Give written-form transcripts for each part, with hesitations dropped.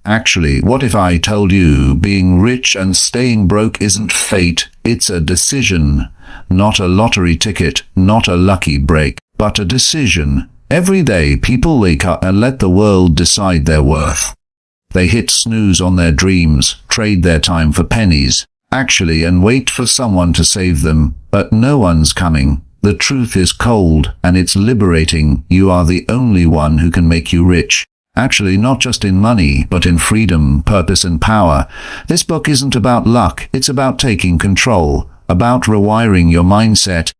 Actually, what if I told you being rich and staying broke isn't fate, it's a decision. Not a lottery ticket, not a lucky break, but a decision. Every day people wake up and let the world decide their worth. They hit snooze on their dreams, trade their time for pennies, and wait for someone to save them, but no one's coming. The truth is cold, and it's liberating. You are the only one who can make you rich. Not just in money, but in freedom, purpose, and power. This book isn't about luck, it's about taking control, about rewiring your mindset.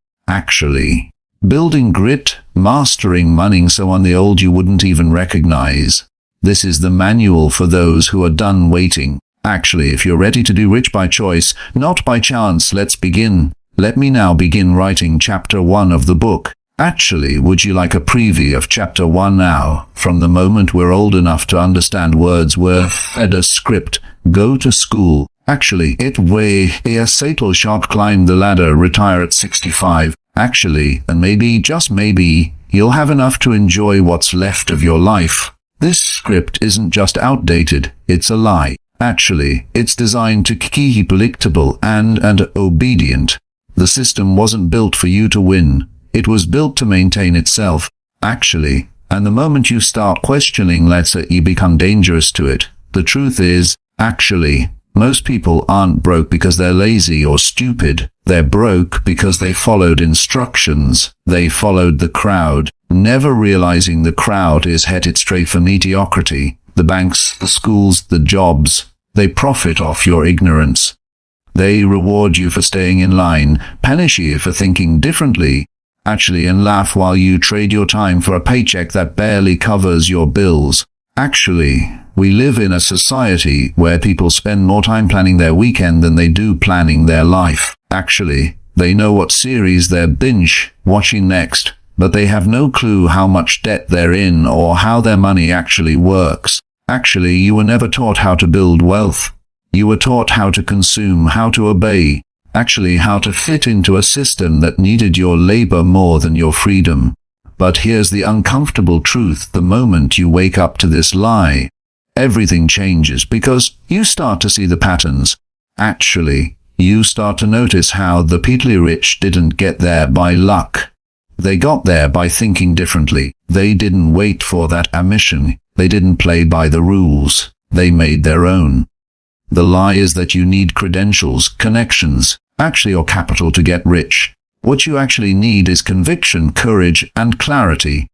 Building grit, mastering money so on the old you wouldn't even recognize. This is the manual for those who are done waiting. If you're ready to do rich by choice, not by chance, let's begin. Let me now begin writing chapter 1 of the book. Would you like a preview of chapter 1 now? From the moment we're old enough to understand words, we're fed a script. Go to school. A Satel sharp climb the ladder, retire at 65. And maybe, just maybe, you'll have enough to enjoy what's left of your life. This script isn't just outdated, it's a lie. It's designed to keep predictable and obedient. The system wasn't built for you to win. It was built to maintain itself. And the moment you start questioning it, you become dangerous to it. The truth is, most people aren't broke because they're lazy or stupid. They're broke because they followed instructions. They followed the crowd, never realizing the crowd is headed straight for mediocrity. The banks, the schools, the jobs, they profit off your ignorance. They reward you for staying in line, punish you for thinking differently, and laugh while you trade your time for a paycheck that barely covers your bills. We live in a society where people spend more time planning their weekend than they do planning their life. They know what series they're binge watching next, but they have no clue how much debt they're in or how their money actually works. You were never taught how to build wealth. You were taught how to consume, how to obey, how to fit into a system that needed your labor more than your freedom. But here's the uncomfortable truth: the moment you wake up to this lie, everything changes, because you start to see the patterns. You start to notice how the people rich didn't get there by luck. They got there by thinking differently. They didn't wait for that ambition. They didn't play by the rules. They made their own. The lie is that you need credentials, connections, or capital to get rich. What you actually need is conviction, courage, and clarity.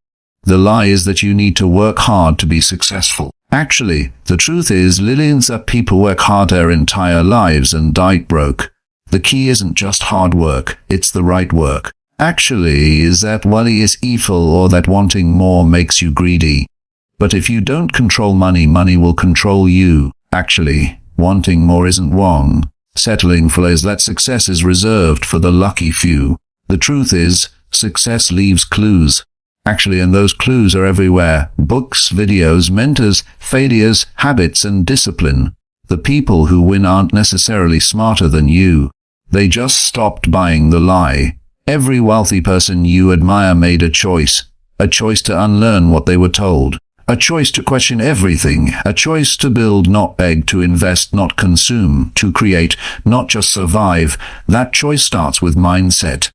The lie is that you need to work hard to be successful. The truth is, millions of people work hard their entire lives and died broke. The key isn't just hard work, it's the right work. Is that money is evil, or that wanting more makes you greedy? But if you don't control money, money will control you. Wanting more isn't wrong. Settling for less, that success is reserved for the lucky few. The truth is, success leaves clues. And those clues are everywhere. Books, videos, mentors, failures, habits, and discipline. The people who win aren't necessarily smarter than you. They just stopped buying the lie. Every wealthy person you admire made a choice to unlearn what they were told. A choice to question everything. A choice to build, not beg, to invest, not consume, to create, not just survive. That choice starts with mindset.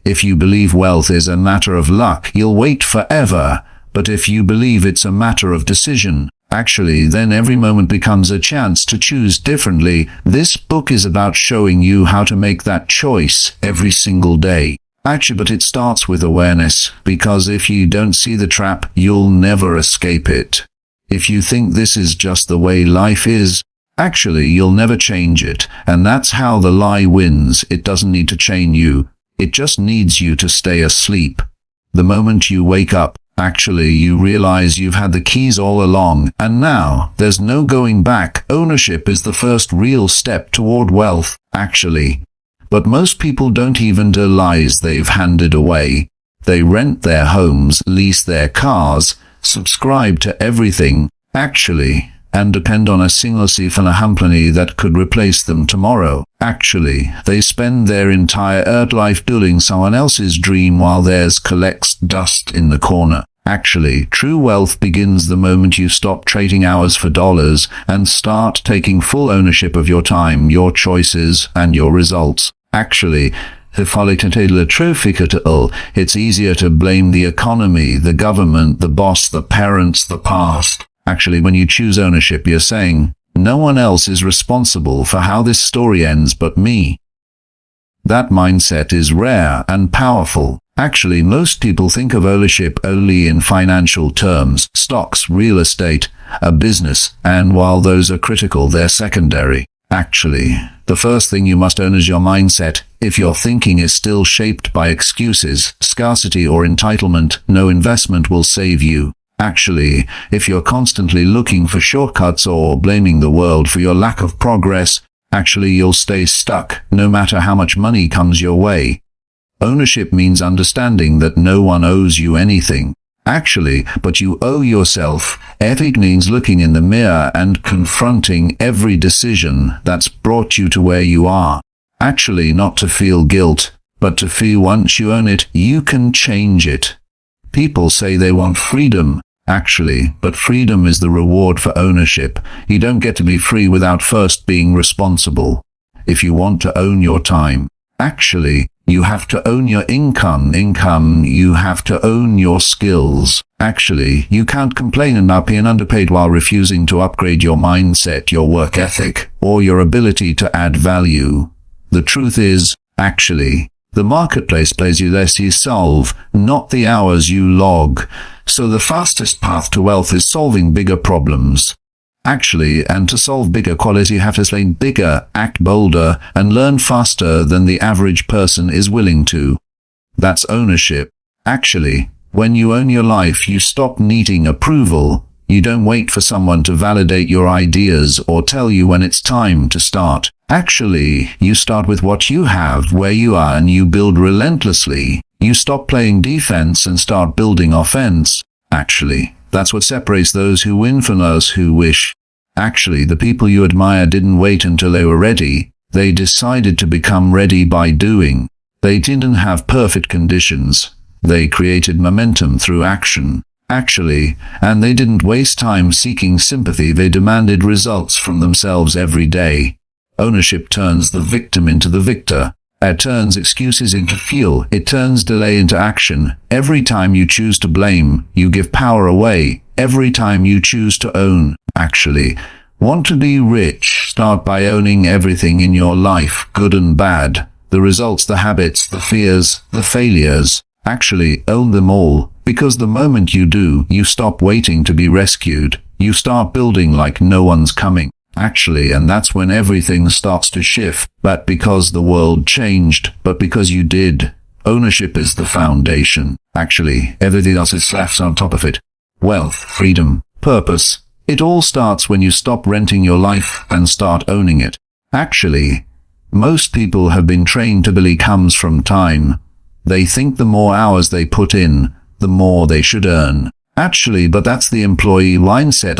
If you believe wealth is a matter of luck, you'll wait forever. But if you believe it's a matter of decision, then every moment becomes a chance to choose differently. This book is about showing you how to make that choice every single day. But it starts with awareness, because if you don't see the trap, you'll never escape it. If you think this is just the way life is, you'll never change it. And that's how the lie wins. It doesn't need to chain you. It just needs you to stay asleep. The moment you wake up, you realize you've had the keys all along, and now there's no going back. Ownership is the first real step toward wealth, But most people don't even realize they've handed away. They rent their homes, lease their cars, subscribe to everything, and depend on a single company that could replace them tomorrow. They spend their entire life building someone else's dream while theirs collects dust in the corner. Actually, true wealth begins the moment you stop trading hours for dollars and start taking full ownership of your time, your choices, and your results. Actually, it's easier to blame the economy, the government, the boss, the parents, the past. Actually, when you choose ownership, you're saying, no one else is responsible for how this story ends but me. That mindset is rare and powerful. Actually, most people think of ownership only in financial terms, stocks, real estate, a business, and while those are critical, they're secondary. Actually, the first thing you must own is your mindset. If your thinking is still shaped by excuses, scarcity, or entitlement, no investment will save you. Actually, if you're constantly looking for shortcuts or blaming the world for your lack of progress, actually you'll stay stuck, no matter how much money comes your way. Ownership means understanding that no one owes you anything. Actually, but you owe yourself. Ethic means looking in the mirror and confronting every decision that's brought you to where you are. Actually, not to feel guilt, but to feel once you own it, you can change it. People say they want freedom. Actually, but freedom is the reward for ownership. You don't get to be free without first being responsible. If you want to own your time, actually, you have to own your income. You have to own your skills. Actually, you can't complain and being underpaid while refusing to upgrade your mindset, your work ethic, or your ability to add value. The truth is, actually, the marketplace pays you less you solve, not the hours you log. So the fastest path to wealth is solving bigger problems. Actually, and to solve bigger quality, you have to think bigger, act bolder, and learn faster than the average person is willing to. That's ownership. Actually, when you own your life, you stop needing approval. You don't wait for someone to validate your ideas or tell you when it's time to start. Actually, you start with what you have, where you are, and you build relentlessly. You stop playing defense and start building offense. Actually, that's what separates those who win from those who wish. Actually, the people you admire didn't wait until they were ready. They decided to become ready by doing. They didn't have perfect conditions. They created momentum through action. Actually, and they didn't waste time seeking sympathy. They demanded results from themselves every day. Ownership turns the victim into the victor. It turns excuses into fuel. It turns delay into action. Every time you choose to blame, you give power away. Every time you choose to own. Actually, want to be rich? Start by owning everything in your life, good and bad. The results, the habits, the fears, the failures. Actually, own them all, because the moment you do, you stop waiting to be rescued. You start building like no one's coming. Actually, and that's when everything starts to shift. But because the world changed, but because you did. Ownership is the foundation. Actually, everything else is slaps on top of it. Wealth, freedom, purpose. It all starts when you stop renting your life and start owning it. Actually, most people have been trained to believe comes from time. They think the more hours they put in, the more they should earn. Actually, but that's the employee mindset,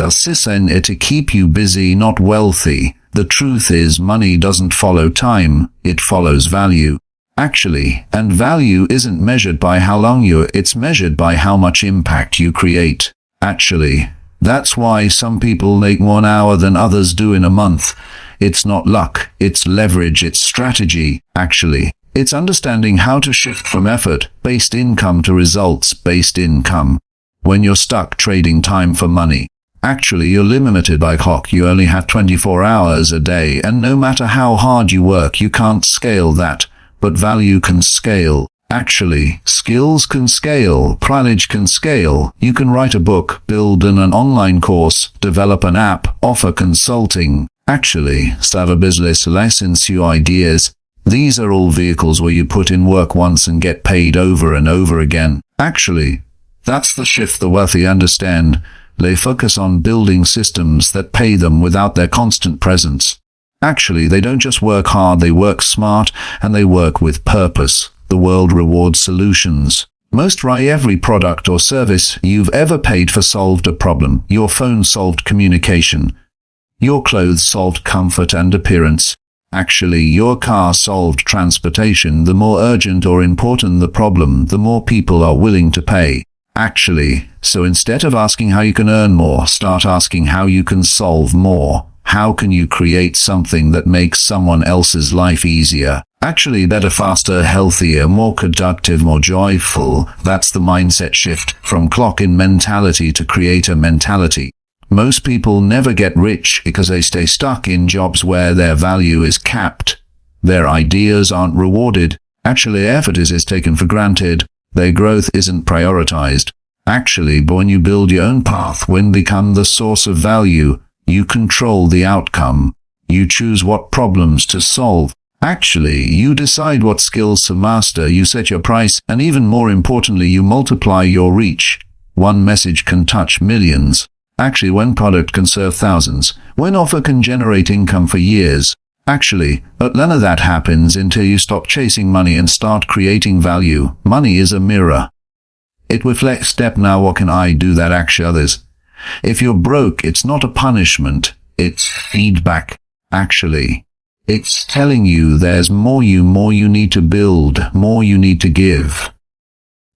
to keep you busy, not wealthy. The truth is, money doesn't follow time, it follows value. Actually, and value isn't measured by how long it's measured by how much impact you create. Actually, that's why some people make 1 hour than others do in a month. It's not luck, it's leverage, it's strategy. Actually, it's understanding how to shift from effort-based income to results-based income. When you're stuck trading time for money, actually you're limited by clock. You only have 24 hours a day, and no matter how hard you work, you can't scale that. But value can scale. Actually, skills can scale, knowledge can scale. You can write a book, build an online course, develop an app, offer consulting. Actually, start a business, license your ideas. These are all vehicles where you put in work once and get paid over and over again. Actually, that's the shift the wealthy understand. They focus on building systems that pay them without their constant presence. Actually, they don't just work hard, they work smart, and they work with purpose. The world rewards solutions. Every product or service you've ever paid for solved a problem. Your phone solved communication. Your clothes solved comfort and appearance. Actually, your car solved transportation. The more urgent or important the problem, the more people are willing to pay. Actually, so instead of asking how you can earn more, start asking how you can solve more. How can you create something that makes someone else's life easier? Actually, better, faster, healthier, more productive, more joyful. That's the mindset shift from clock-in mentality to creator mentality. Most people never get rich because they stay stuck in jobs where their value is capped. Their ideas aren't rewarded. Actually, effort is taken for granted. Their growth isn't prioritized. Actually, but when you build your own path, when you become the source of value, you control the outcome. You choose what problems to solve. Actually, you decide what skills to master, you set your price, and even more importantly, you multiply your reach. One message can touch millions. Actually, one product can serve thousands. One offer can generate income for years. Actually, but none of that happens until you stop chasing money and start creating value. Money is a mirror. It reflects step now, what can I do that actually others? If you're broke, it's not a punishment, it's feedback. Actually, it's telling you there's more you need to build, more you need to give.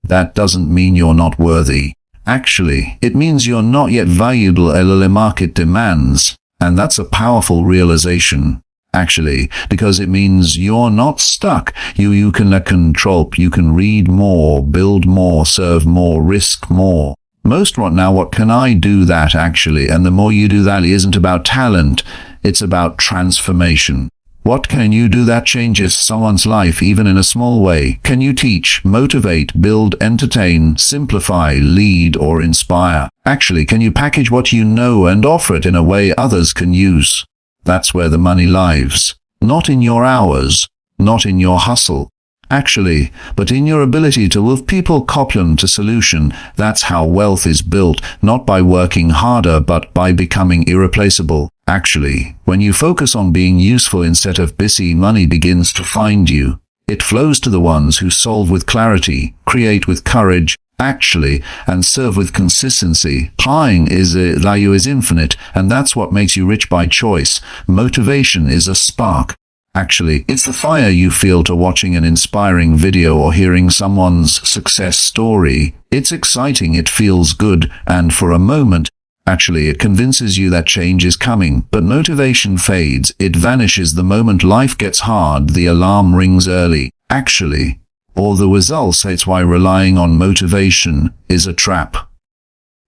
That doesn't mean you're not worthy. Actually, it means you're not yet valuable as the market demands. And that's a powerful realization. Actually, because it means you're not stuck. You can control, you can read more, build more, serve more, risk more. Most what can I do that actually? And the more you do that, it isn't about talent, it's about transformation. What can you do that changes someone's life even in a small way? Can you teach, motivate, build, entertain, simplify, lead, or inspire? Actually, can you package what you know and offer it in a way others can use? That's where the money lies. Not in your hours, not in your hustle. Actually, but in your ability to move people problem to solution. That's how wealth is built, not by working harder but by becoming irreplaceable. Actually, when you focus on being useful instead of busy, money begins to find you. It flows to the ones who solve with clarity, create with courage, actually, and serve with consistency. Value is infinite, and that's what makes you rich by choice. Motivation is a spark. Actually, it's the fire you feel to watching an inspiring video or hearing someone's success story. It's exciting, it feels good, and for a moment, actually, it convinces you that change is coming. But motivation fades, it vanishes the moment life gets hard, the alarm rings early. Actually, or the results, it's why relying on motivation is a trap.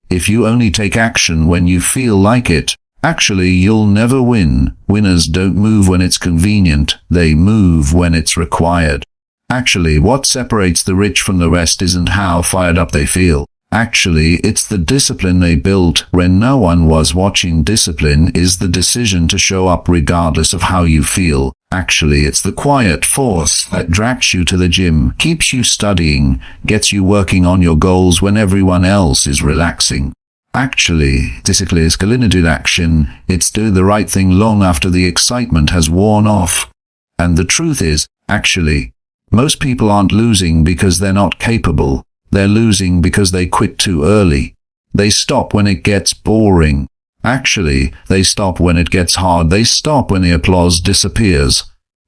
If you only take action when you feel like it, actually, you'll never win. Winners don't move when it's convenient, they move when it's required. Actually, what separates the rich from the rest isn't how fired up they feel. Actually, it's the discipline they built when no one was watching. Discipline is the decision to show up regardless of how you feel. Actually, it's the quiet force that drags you to the gym, keeps you studying, gets you working on your goals when everyone else is relaxing. Actually, discipline is limited action. It's do the right thing long after the excitement has worn off. And the truth is, actually, most people aren't losing because they're not capable. They're losing because they quit too early. They stop when it gets boring. Actually, they stop when it gets hard. They stop when the applause disappears.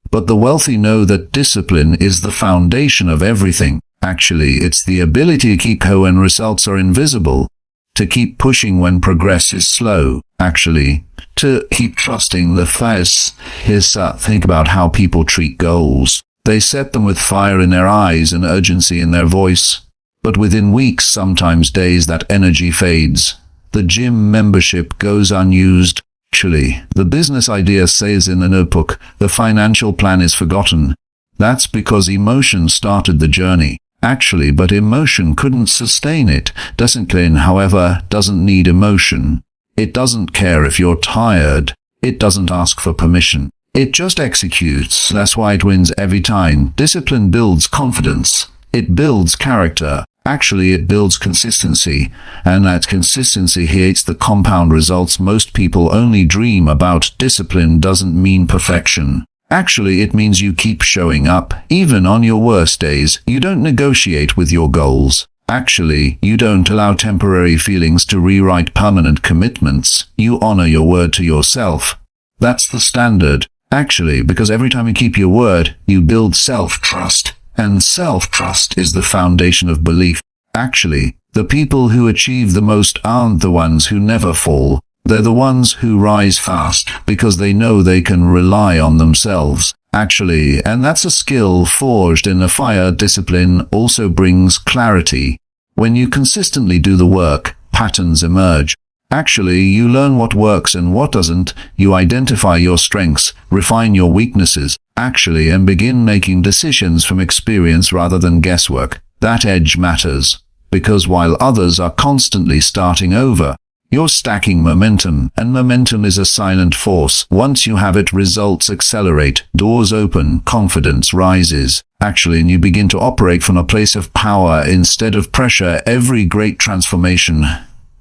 But the wealthy know that discipline is the foundation of everything. Actually, it's the ability to keep going when results are invisible. To keep pushing when progress is slow. Actually, to keep trusting the face. Think about how people treat goals. They set them with fire in their eyes and urgency in their voice. But within weeks, sometimes days, that energy fades. The gym membership goes unused. Actually, the business idea says in the notebook, the financial plan is forgotten. That's because emotion started the journey. Actually, but emotion couldn't sustain it. Discipline, however, doesn't need emotion. It doesn't care if you're tired. It doesn't ask for permission. It just executes. That's why it wins every time. Discipline builds confidence. It builds character. Actually, it builds consistency. And that consistency creates the compound results most people only dream about. Discipline doesn't mean perfection. Actually, it means you keep showing up, even on your worst days. You don't negotiate with your goals. Actually, you don't allow temporary feelings to rewrite permanent commitments. You honor your word to yourself. That's the standard. Actually, because every time you keep your word, you build self-trust. And self-trust is the foundation of belief. Actually, The people who achieve the most aren't the ones who never fall. They're the ones who rise fast because they know they can rely on themselves. Actually, and that's a skill forged in a fire. Discipline also brings clarity. When you consistently do the work, patterns emerge. Actually, you learn what works and what doesn't. You identify your strengths, refine your weaknesses, and begin making decisions from experience rather than guesswork. That edge matters, because while others are constantly starting over, you're stacking momentum, and momentum is a silent force. Once you have it, results accelerate, doors open, confidence rises. And you begin to operate from a place of power instead of pressure. Every great transformation,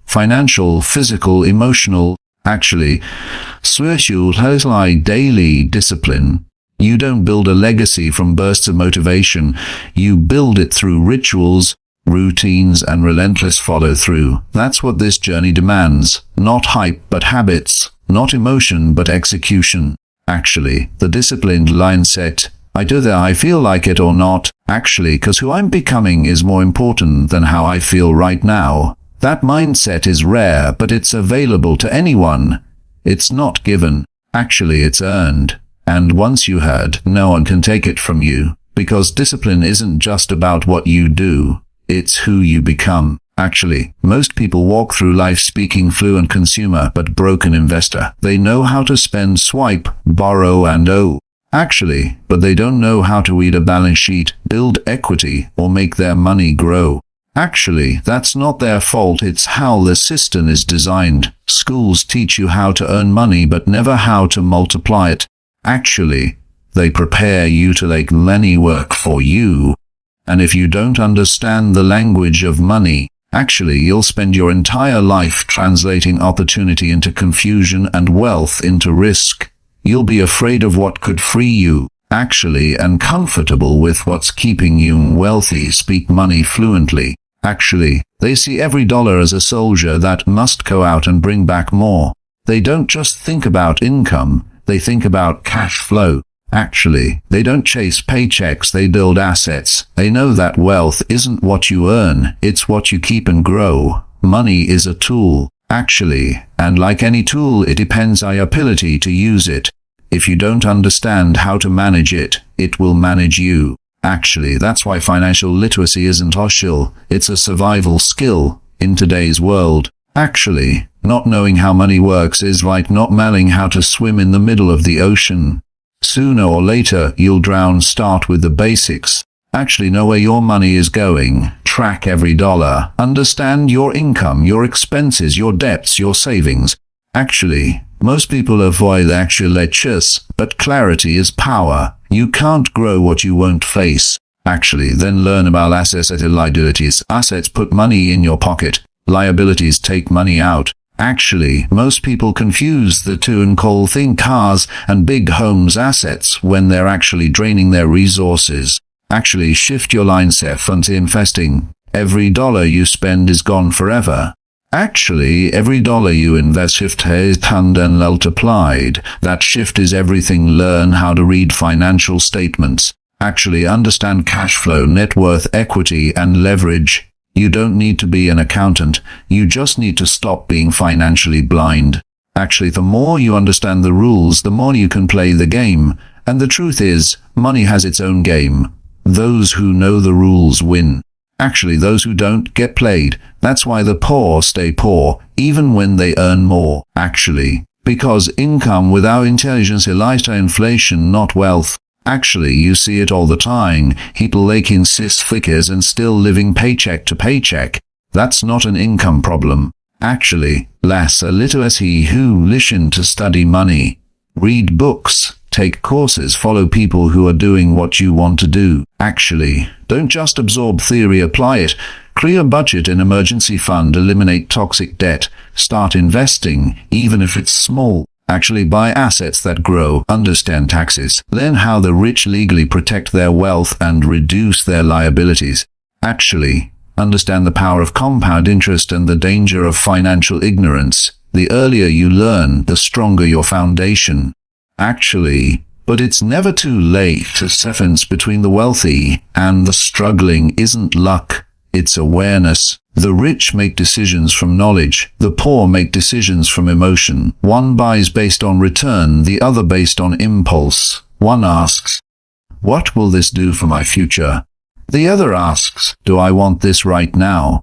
financial, physical, emotional, spiritual, has like daily discipline. You don't build a legacy from bursts of motivation. You build it through rituals, routines, and relentless follow-through. That's what this journey demands. Not hype, but habits. Not emotion, but execution. The disciplined mindset. I do that I feel like it or not. Because who I'm becoming is more important than how I feel right now. That mindset is rare, but it's available to anyone. It's not given. It's earned. And once you heard, no one can take it from you. Because discipline isn't just about what you do. It's who you become. Most people walk through life speaking fluent consumer but broken investor. They know how to spend, swipe, borrow, and owe. But they don't know how to read a balance sheet, build equity, or make their money grow. That's not their fault. It's how the system is designed. Schools teach you how to earn money but never how to multiply it. They prepare you to make money work for you. And if you don't understand the language of money, you'll spend your entire life translating opportunity into confusion and wealth into risk. You'll be afraid of what could free you, and comfortable with what's keeping you wealthy. Speak money fluently. They see every dollar as a soldier that must go out and bring back more. They don't just think about income, they think about cash flow. They don't chase paychecks, they build assets. They know that wealth isn't what you earn, it's what you keep and grow. Money is a tool, and like any tool, it depends on your ability to use it. If you don't understand how to manage it, it will manage you. That's why financial literacy isn't hostile, it's a survival skill in today's world. Not knowing how money works is like not knowing how to swim in the middle of the ocean. Sooner or later, you'll drown. Start with the basics. Know where your money is going. Track every dollar. Understand your income, your expenses, your debts, your savings. Most people avoid lectures, but clarity is power. You can't grow what you won't face. Then learn about assets and liabilities. Assets put money in your pocket. Liabilities take money out. Most people confuse the two and call cars and big homes assets when they're actually draining their resources. Shift your mindset into investing. Every dollar you spend is gone forever. Every dollar you invest is turned and multiplied. That shift is everything. Learn how to read financial statements. Understand cash flow, net worth, equity, and leverage. You don't need to be an accountant, you just need to stop being financially blind. The more you understand the rules, the more you can play the game. And the truth is, money has its own game. Those who know the rules win. Those who don't get played. That's why the poor stay poor, even when they earn more. Because income without intelligence is inflation, not wealth. You see it all the time. People making six figures and still living paycheck to paycheck. That's not an income problem. Less illiteracy. Who listen to study money. Read books. Take courses. Follow people who are doing what you want to do. Don't just absorb theory, apply it. Create a budget, an emergency fund, eliminate toxic debt. Start investing, even if it's small. Buy assets that grow, understand taxes, learn how the rich legally protect their wealth and reduce their liabilities. Understand the power of compound interest and the danger of financial ignorance. The earlier you learn, the stronger your foundation. But it's never too late. The difference between the wealthy and the struggling isn't luck, it's awareness. The rich make decisions from knowledge, the poor make decisions from emotion. One buys based on return, the other based on impulse. One asks, "What will this do for my future?" The other asks, "Do I want this right now?"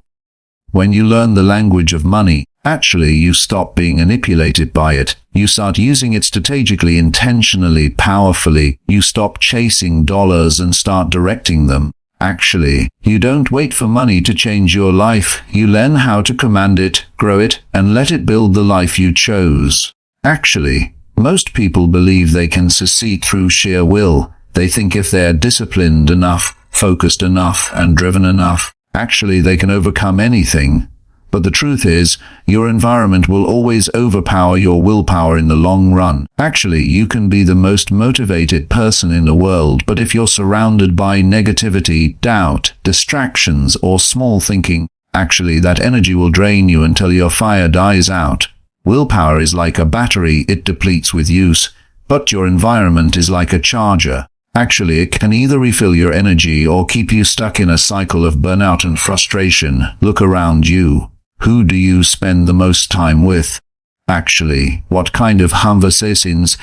When you learn the language of money, actually you stop being manipulated by it. You start using it strategically, intentionally, powerfully. You stop chasing dollars and start directing them. Actually, you don't wait for money to change your life. You learn how to command it, grow it, and let it build the life you chose. Actually, most people believe they can succeed through sheer will. They think if they're disciplined enough, focused enough, and driven enough, actually they can overcome anything. But the truth is, your environment will always overpower your willpower in the long run. Actually, you can be the most motivated person in the world, but if you're surrounded by negativity, doubt, distractions, or small thinking, actually that energy will drain you until your fire dies out. Willpower is like a battery, it depletes with use, but your environment is like a charger. Actually, it can either refill your energy or keep you stuck in a cycle of burnout and frustration. Look around you. Who do you spend the most time with? Actually, what kind of conversations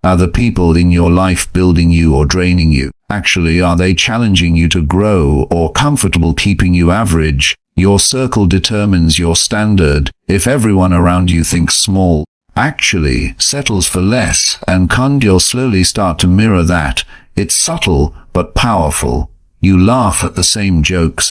are the people in your life building you or draining you? Actually, are they challenging you to grow or comfortable keeping you average? Your circle determines your standard. If everyone around you thinks small, actually settles for less, and you'll slowly start to mirror that. It's subtle but powerful. You laugh at the same jokes.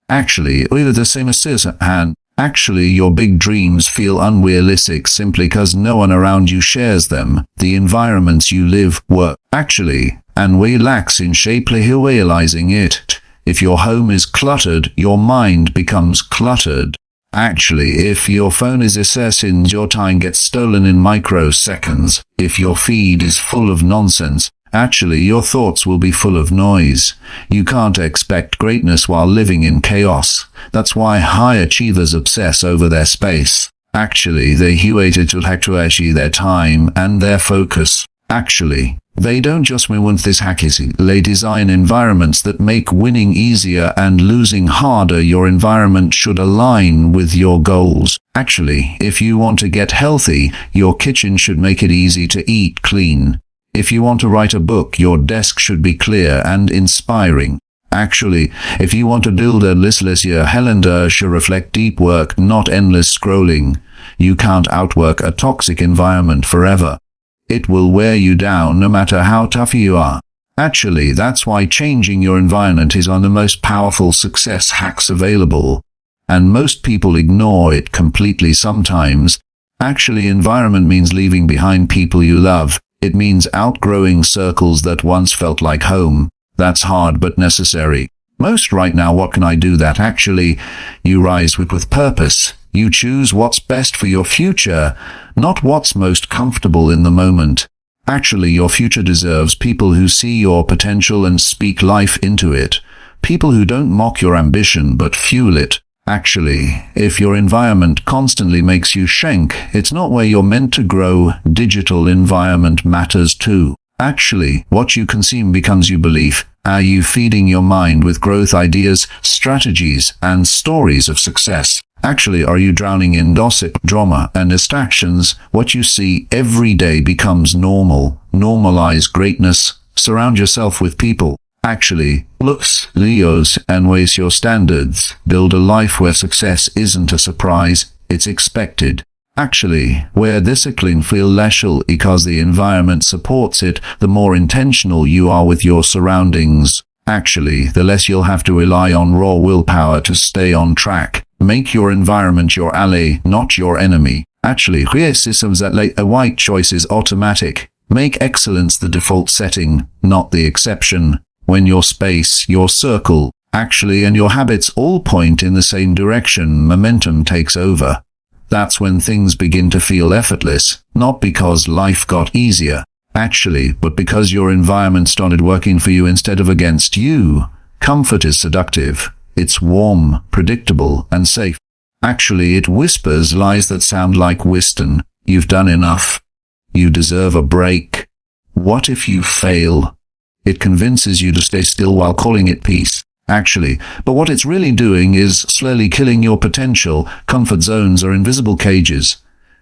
Actually, either the same as and actually your big dreams feel unrealistic simply because no one around you shares them. The environments you live, work, actually, and relax in shapely realizing it. If your home is cluttered, your mind becomes cluttered. Actually, if your phone is assassins, your time gets stolen in microseconds. If your feed is full of nonsense, actually your thoughts will be full of noise. You can't expect greatness while living in chaos. That's why high achievers obsess over their space. Actually, they wait to actually their time and their focus. Actually, they don't just want this hackisy. They design environments that make winning easier and losing harder. Your environment should align with your goals. Actually, if you want to get healthy, your kitchen should make it easy to eat clean. If you want to write a book, your desk should be clear and inspiring. Actually, if you want to build a listless calendar should reflect deep work, not endless scrolling. You can't outwork a toxic environment forever. It will wear you down no matter how tough you are. Actually, that's why changing your environment is one of the most powerful success hacks available. And most people ignore it completely sometimes. Actually, environment means leaving behind people you love. It means outgrowing circles that once felt like home. That's hard but necessary. Most right now, what can I do that actually you rise with purpose? You choose what's best for your future, not what's most comfortable in the moment. Actually, your future deserves people who see your potential and speak life into it. People who don't mock your ambition but fuel it. Actually, if your environment constantly makes you shrink, it's not where you're meant to grow. Digital environment matters too. Actually, what you consume becomes your belief. Are you feeding your mind with growth ideas, strategies, and stories of success? Actually, are you drowning in gossip, drama, and distractions? What you see every day becomes normal. Normalize greatness. Surround yourself with people. Actually, looks, Leos, and raise your standards. Build a life where success isn't a surprise, it's expected. Actually, where discipline feels lethal because the environment supports it, the more intentional you are with your surroundings. Actually, the less you'll have to rely on raw willpower to stay on track. Make your environment your ally, not your enemy. Actually, create systems that let a right choice is automatic. Make excellence the default setting, not the exception. When your space, your circle, actually, and your habits all point in the same direction, momentum takes over. That's when things begin to feel effortless, not because life got easier, actually, but because your environment started working for you instead of against you. Comfort is seductive. It's warm, predictable, and safe. Actually, it whispers lies that sound like wisdom. You've done enough. You deserve a break. What if you fail? It convinces you to stay still while calling it peace. Actually, but what it's really doing is slowly killing your potential. Comfort zones are invisible cages.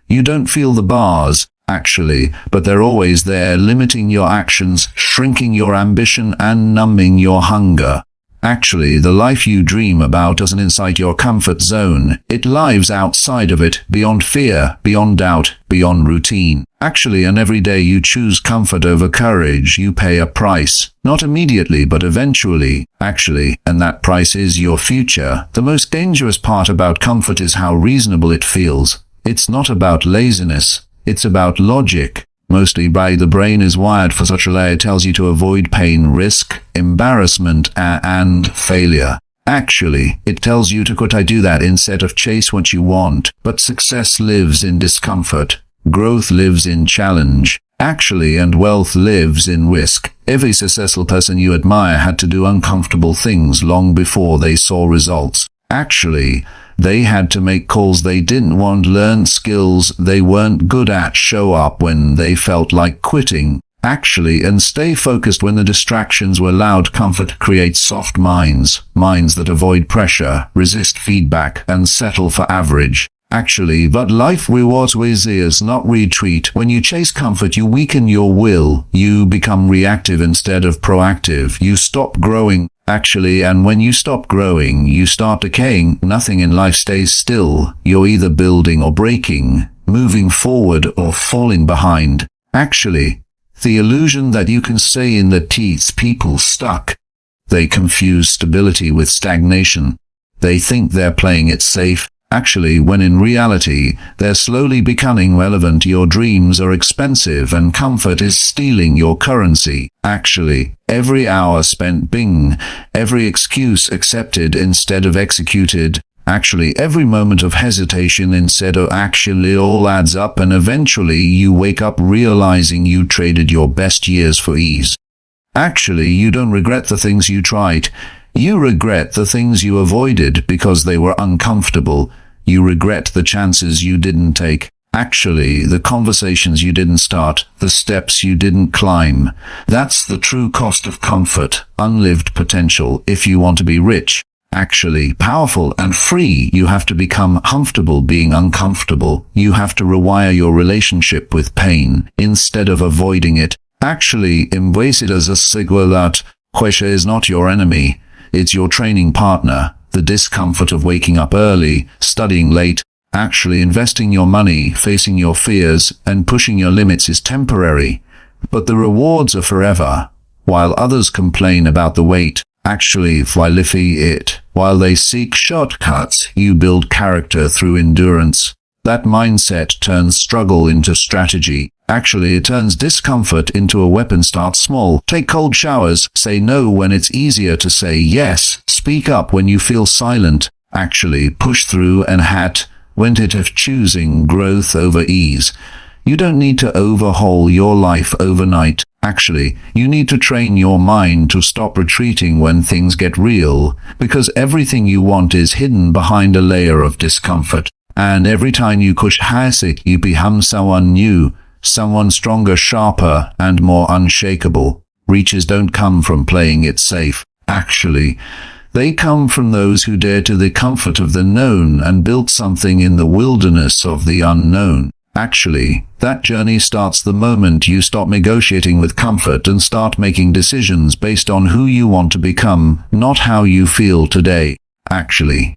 You don't feel the bars, actually, but they're always there, limiting your actions, shrinking your ambition, and numbing your hunger. Actually, the life you dream about doesn't inside your comfort zone. It lives outside of it, beyond fear, beyond doubt, beyond routine. Actually, and every day you choose comfort over courage, you pay a price. Not immediately, but eventually. Actually, and that price is your future. The most dangerous part about comfort is how reasonable it feels. It's not about laziness. It's about logic. Mostly by the brain is wired for such a layer. It tells you to avoid pain, risk, embarrassment, and failure. Actually, it tells you to quit. I do that instead of chase what you want. But success lives in discomfort. Growth lives in challenge. Actually, and wealth lives in risk. Every successful person you admire had to do uncomfortable things long before they saw results. Actually, they had to make calls they didn't want, learn skills they weren't good at, show up when they felt like quitting. Actually, and stay focused when the distractions were loud. Comfort creates soft minds, minds that avoid pressure, resist feedback, and settle for average. Actually, but life rewards resilience, not retreat. When you chase comfort, you weaken your will. You become reactive instead of proactive. You stop growing. Actually, and when you stop growing, you start decaying. Nothing in life stays still. You're either building or breaking, moving forward or falling behind. Actually, the illusion that you can stay in the keeps people stuck. They confuse stability with stagnation. They think they're playing it safe. Actually, when in reality, they're slowly becoming relevant. Your dreams are expensive and comfort is stealing your currency. Actually, every hour spent being, every excuse accepted instead of executed. Actually, every moment of hesitation instead of action, it all adds up, and eventually you wake up realizing you traded your best years for ease. Actually, you don't regret the things you tried. You regret the things you avoided because they were uncomfortable. You regret the chances you didn't take. Actually, the conversations you didn't start, the steps you didn't climb. That's the true cost of comfort, unlived potential. If you want to be rich, actually powerful and free, you have to become comfortable being uncomfortable. You have to rewire your relationship with pain instead of avoiding it. Actually, embrace it as a signal that pressure is not your enemy. It's your training partner. The discomfort of waking up early, studying late, actually investing your money, facing your fears, and pushing your limits is temporary. But the rewards are forever. While others complain about the wait, actually while they seek shortcuts, you build character through endurance. That mindset turns struggle into strategy. Actually, it turns discomfort into a weapon. Start small. Take cold showers. Say no when it's easier to say yes. Speak up when you feel silent. Actually, push through and when it of choosing growth over ease. You don't need to overhaul your life overnight. Actually, you need to train your mind to stop retreating when things get real, because everything you want is hidden behind a layer of discomfort. And every time you push past it, you become someone new, someone stronger, sharper, and more unshakable. Reaches don't come from playing it safe. Actually, they come from those who dare to the comfort of the known and build something in the wilderness of the unknown. Actually, that journey starts the moment you stop negotiating with comfort and start making decisions based on who you want to become, not how you feel today. Actually,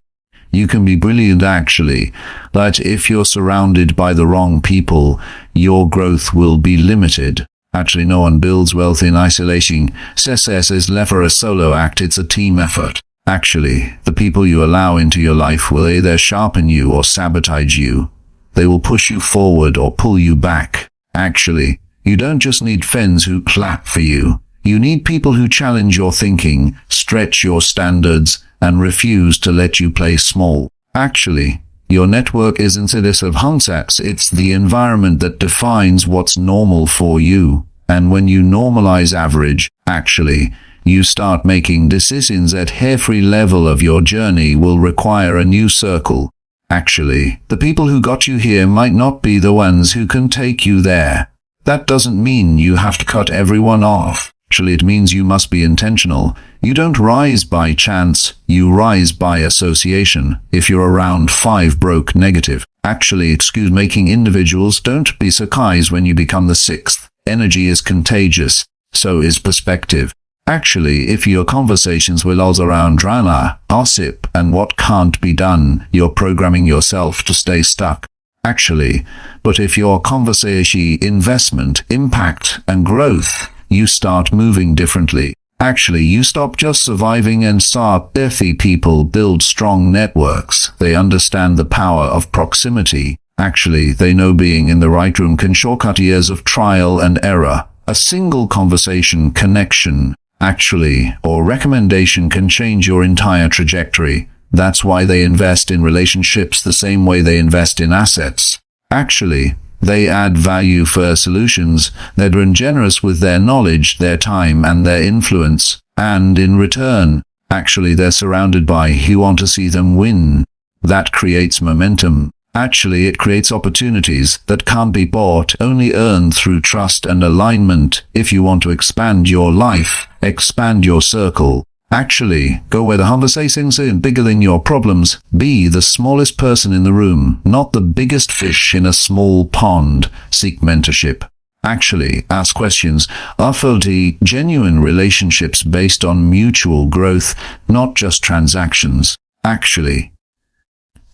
you can be brilliant. Actually, but if you're surrounded by the wrong people, your growth will be limited. Actually, no one builds wealth in isolation. Success is never a solo act, it's a team effort. Actually, the people you allow into your life will either sharpen you or sabotage you. They will push you forward or pull you back. Actually, you don't just need friends who clap for you. You need people who challenge your thinking, stretch your standards, and refuse to let you play small. Actually, your network isn't a list of concepts, it's the environment that defines what's normal for you. And when you normalize average, actually, you start making decisions at every level of your journey will require a new circle. Actually, the people who got you here might not be the ones who can take you there. That doesn't mean you have to cut everyone off. Actually, it means you must be intentional. You don't rise by chance, you rise by association. If you're around 5 broke negative, actually excuse-making individuals, don't be surprised when you become the 6th. Energy is contagious, so is perspective. Actually, if your conversations revolve around drama, gossip, and what can't be done, you're programming yourself to stay stuck. Actually, but if your conversation, investment, impact, and growth, you start moving differently. Actually, you stop just surviving and start. Earthy people build strong networks. They understand the power of proximity. Actually, they know being in the right room can shortcut years of trial and error. A single conversation, connection, actually, or recommendation can change your entire trajectory. That's why they invest in relationships the same way they invest in assets. Actually, they add value for solutions. They're generous with their knowledge, their time, and their influence. And in return, actually, they're surrounded by who want to see them win. That creates momentum. Actually, it creates opportunities that can't be bought, only earned through trust and alignment. If you want to expand your life, expand your circle. Actually, go where the conversations are bigger than your problems. Be the smallest person in the room, not the biggest fish in a small pond. Seek mentorship. Actually, ask questions. Offer genuine relationships based on mutual growth, not just transactions. Actually.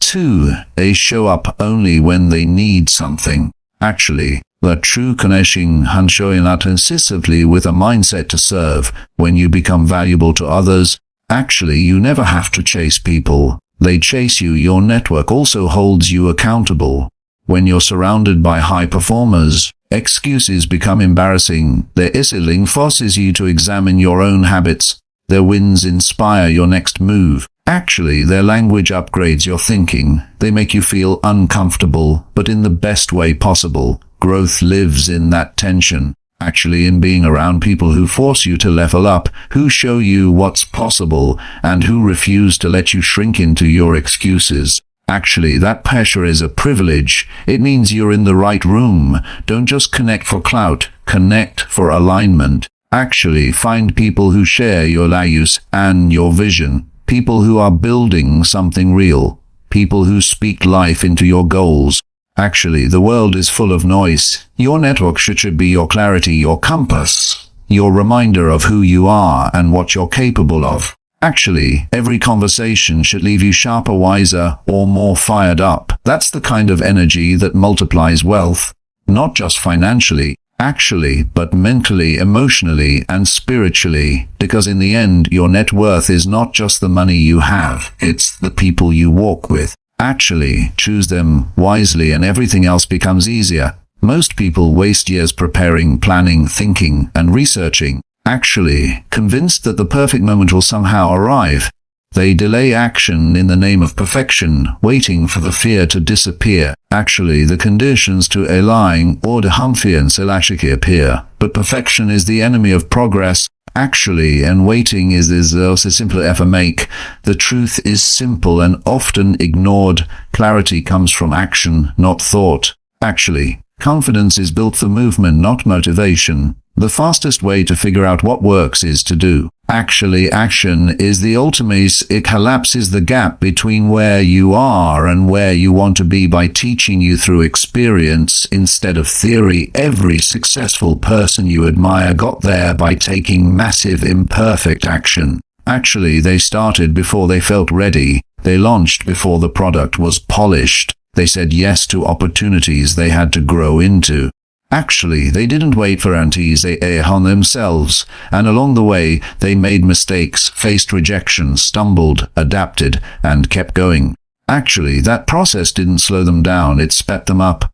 2. They show up only when they need something. Actually, the true connection and showing up incisively with a mindset to serve. When you become valuable to others, actually you never have to chase people. They chase you. Your network also holds you accountable. When you're surrounded by high performers, excuses become embarrassing. Their isling forces you to examine your own habits. Their wins inspire your next move. Actually, their language upgrades your thinking. They make you feel uncomfortable, but in the best way possible. Growth lives in that tension. Actually, in being around people who force you to level up, who show you what's possible, and who refuse to let you shrink into your excuses. Actually, that pressure is a privilege. It means you're in the right room. Don't just connect for clout, connect for alignment. Actually, find people who share your values and your vision. People who are building something real. People who speak life into your goals. Actually, the world is full of noise. Your network should be your clarity, your compass, your reminder of who you are and what you're capable of. Actually, every conversation should leave you sharper, wiser, or more fired up. That's the kind of energy that multiplies wealth, not just financially, actually, but mentally, emotionally, and spiritually. Because in the end, your net worth is not just the money you have, it's the people you walk with. Actually, choose them wisely and everything else becomes easier. Most people waste years preparing, planning, thinking, and researching. Actually, convinced that the perfect moment will somehow arrive. They delay action in the name of perfection, waiting for the fear to disappear. Actually, the conditions to align or the confiance will actually appear. But perfection is the enemy of progress. Actually, and waiting is also simpler ever make. The truth is simple and often ignored. Clarity comes from action, not thought. Actually, confidence is built for movement, not motivation. The fastest way to figure out what works is to do. Actually, action is the ultimate. It collapses the gap between where you are and where you want to be by teaching you through experience instead of theory. Every successful person you admire got there by taking massive imperfect action. Actually, they started before they felt ready. They launched before the product was polished. They said yes to opportunities they had to grow into. Actually, they didn't wait for aunties, they erred on themselves, and along the way, they made mistakes, faced rejection, stumbled, adapted, and kept going. Actually, that process didn't slow them down, it sped them up.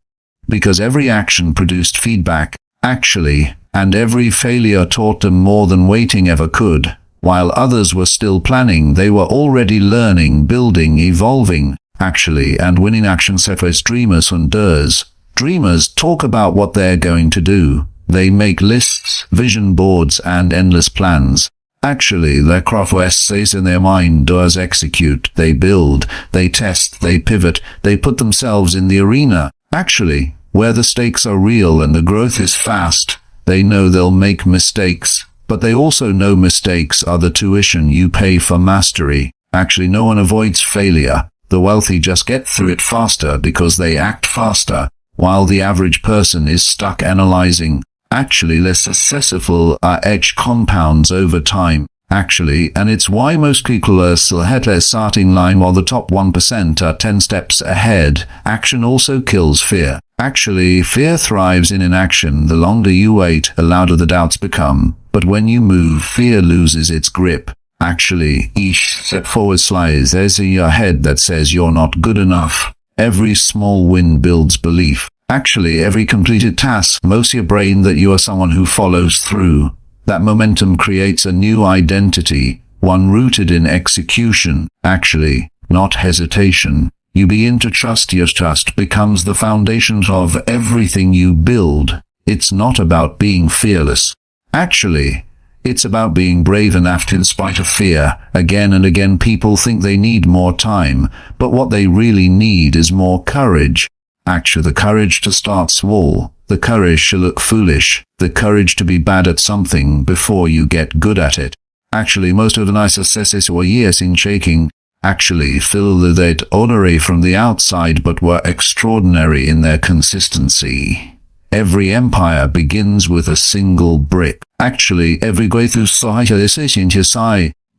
Because every action produced feedback, actually, and every failure taught them more than waiting ever could. While others were still planning, they were already learning, building, evolving. Actually, and winning action separates dreamers and doers. Dreamers talk about what they're going to do. They make lists, vision boards, and endless plans. Actually, their craft stays in their mind. Doers execute. They build. They test. They pivot. They put themselves in the arena. Actually, where the stakes are real and the growth is fast, they know they'll make mistakes, but they also know mistakes are the tuition you pay for mastery. Actually, no one avoids failure. The wealthy just get through it faster because they act faster, while the average person is stuck analyzing. Actually, less successful are edge compounds over time. Actually, and it's why most people are still ahead their starting line while the top 1% are 10 steps ahead. Action also kills fear. Actually, fear thrives in inaction. The longer you wait, the louder the doubts become. But when you move, fear loses its grip. Actually, each step forward slides. There's in your head that says you're not good enough. Every small win builds belief. Actually, every completed task mows your brain that you are someone who follows through. That momentum creates a new identity, one rooted in execution. Actually, not hesitation. You begin to trust. Your trust becomes the foundation of everything you build. It's not about being fearless. Actually, it's about being brave and act in spite of fear. Again and again people think they need more time, but what they really need is more courage. Actually, the courage to start small, the courage to look foolish, the courage to be bad at something before you get good at it. Actually, most of the nice successes were years in shaking. Actually, feel that ordinary from the outside but were extraordinary in their consistency. Every empire begins with a single brick. Actually, every great society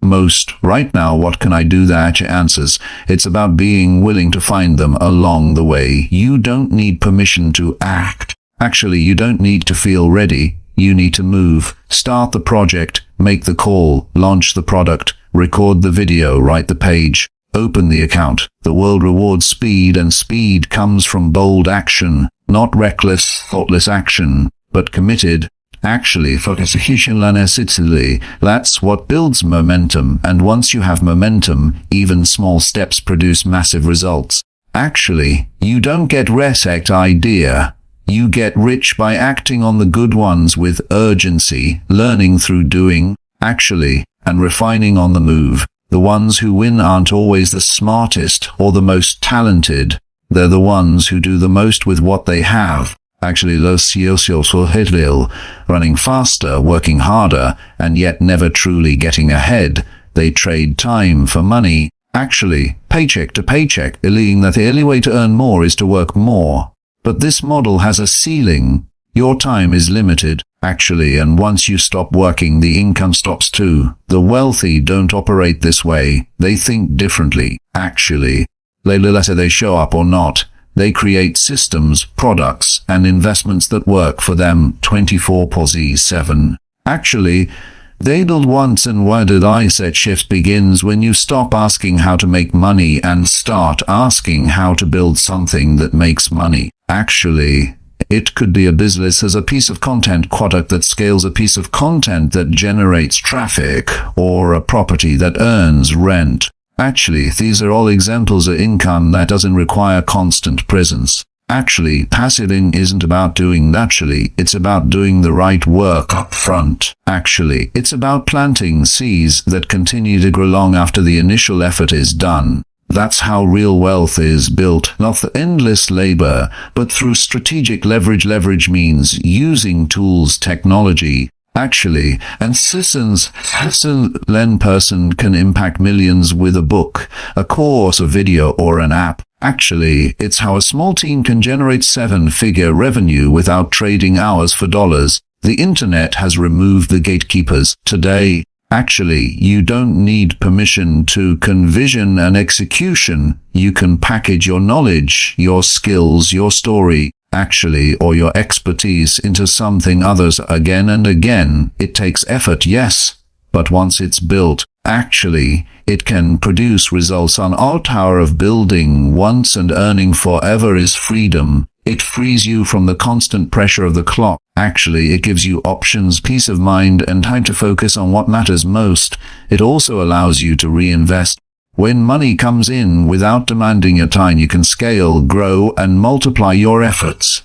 most right now, what can I do? That answers. It's about being willing to find them along the way. You don't need permission to act. Actually, you don't need to feel ready. You need to move. Start the project, make the call, launch the product, record the video, write the page, open the account. The world rewards speed, and speed comes from bold action, not reckless, thoughtless action, but committed. Actually, that's what builds momentum, and once you have momentum, even small steps produce massive results. Actually, you don't get rich idea. You get rich by acting on the good ones with urgency, learning through doing, actually, and refining on the move. The ones who win aren't always the smartest or the most talented. They're the ones who do the most with what they have. Actually, running faster, working harder, and yet never truly getting ahead. They trade time for money. Actually, paycheck to paycheck, believing that the only way to earn more is to work more. But this model has a ceiling. Your time is limited. Actually, and once you stop working, the income stops too. The wealthy don't operate this way. They think differently. Actually, whether they show up or not, they create systems, products, and investments that work for them 24/7. Actually, they build once, and why did I say shift begins when you stop asking how to make money and start asking how to build something that makes money. Actually, it could be a business as a piece of content product that scales, a piece of content that generates traffic, or a property that earns rent. Actually, these are all examples of income that doesn't require constant presence. Actually, passiving isn't about doing naturally, it's about doing the right work up front. Actually, it's about planting seeds that continue to grow long after the initial effort is done. That's how real wealth is built, not through endless labor, but through strategic leverage. Leverage means using tools, technology, actually, and systems. One person can impact millions with a book, a course, a video, or an app. Actually, it's how a small team can generate 7-figure revenue without trading hours for dollars. The internet has removed the gatekeepers. Today, actually, you don't need permission to vision and execution. You can package your knowledge, your skills, your story, actually, or your expertise into something others again and again. It takes effort, yes, but once it's built, actually, it can produce results. On our tower of building once and earning forever is freedom. It frees you from the constant pressure of the clock. Actually, it gives you options, peace of mind, and time to focus on what matters most. It also allows you to reinvest. When money comes in without demanding your time, you can scale, grow, and multiply your efforts.